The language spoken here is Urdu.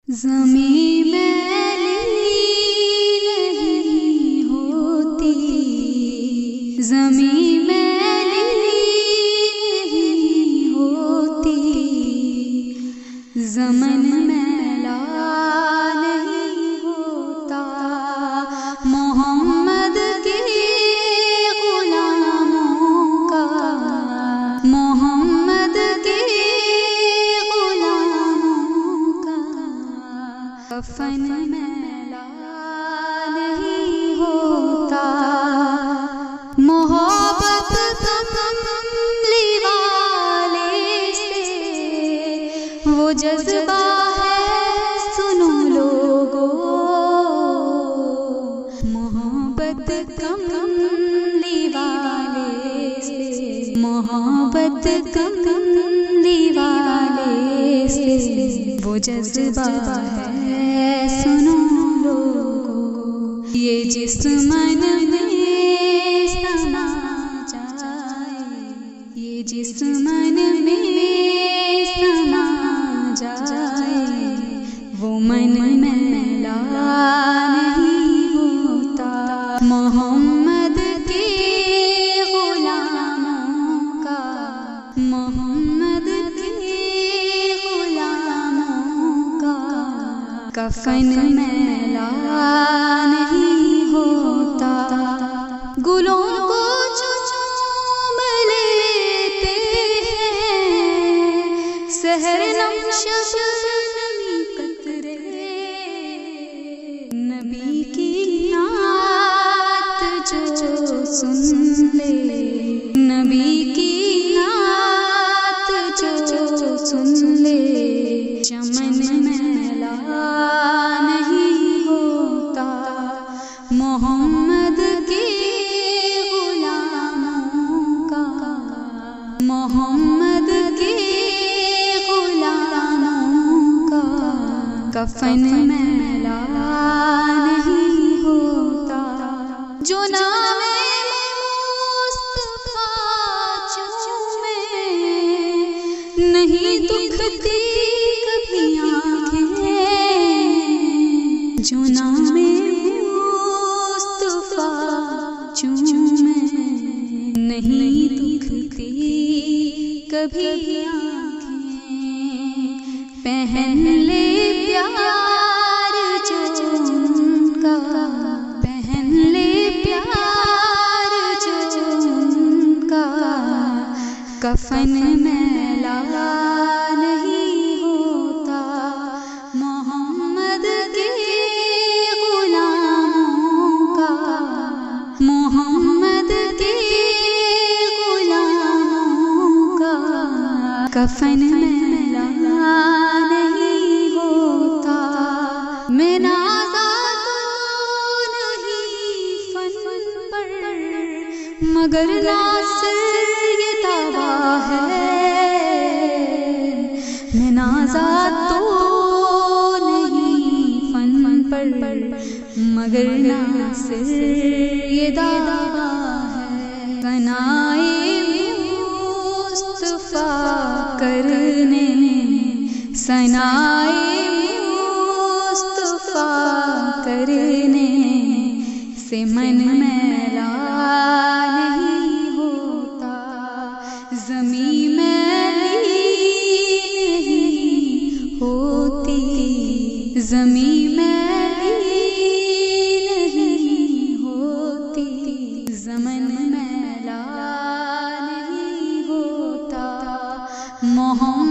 زمین میلی نہیں ہوتی، زمین میلی نہیں ہوتی، زمن میلا نہیں ہوتا، محمد کے غلاموں کا، محمد کے غلاموں کا کفن میلا نہیں ہوتا، محبت کملی والے سے وہ جذبہ ہے، سنو لوگو، محبت کملی والے سے، محبت کملی والے سے وہ جذبہ ہے، سنو لوگو، یہ جس من میں سما جائے، یہ جس من میں سما جائے، وہ من میلا نہیں ہوتا، محمد کے غلاموں کا، محمد کے غلاموں کا کفن میلا نہیں ہوتا، گلوں کو چوم لیتے ہیں سحر نم شبنمی قطرے، نبی کی نعت جو سن لے، نبی کی نعت جو سن لے، چمن میلا نہیں ہوتا، محمد کے غلاموں کا، محمد کے غلاموں کا کفن میلا نہیں ہوتا، جو نام مصطفیٰ چومے نہیں دکھتی کبھی آنکھیں، جو نام مصطفیٰ چومے نہیں دکھتی کبھی آنکھیں، پہن لے پیار جو ان کا، پہن لے پیار جو ان کا کفن میلا نہیں ہوتا، محمد کے غلاموں کا، محمد کے غلاموں کا کفن میلا نہیں ہوتا، میں نازا تو نہیں فن پر، مگر ناصر یہ دعویٰ ہے، میں نازا تو نہیں فن پر، مگر ناصر یہ دعویٰ ہے، ثنائے مصطفیٰ کرنے، ثنائے مصطفیٰ کرنے سے من میلا نہیں ہوتا، زمین میلی نہیں ہوتی، زمین میلی نہیں ہوتی، زمن میلا نہیں ہوتا، محمد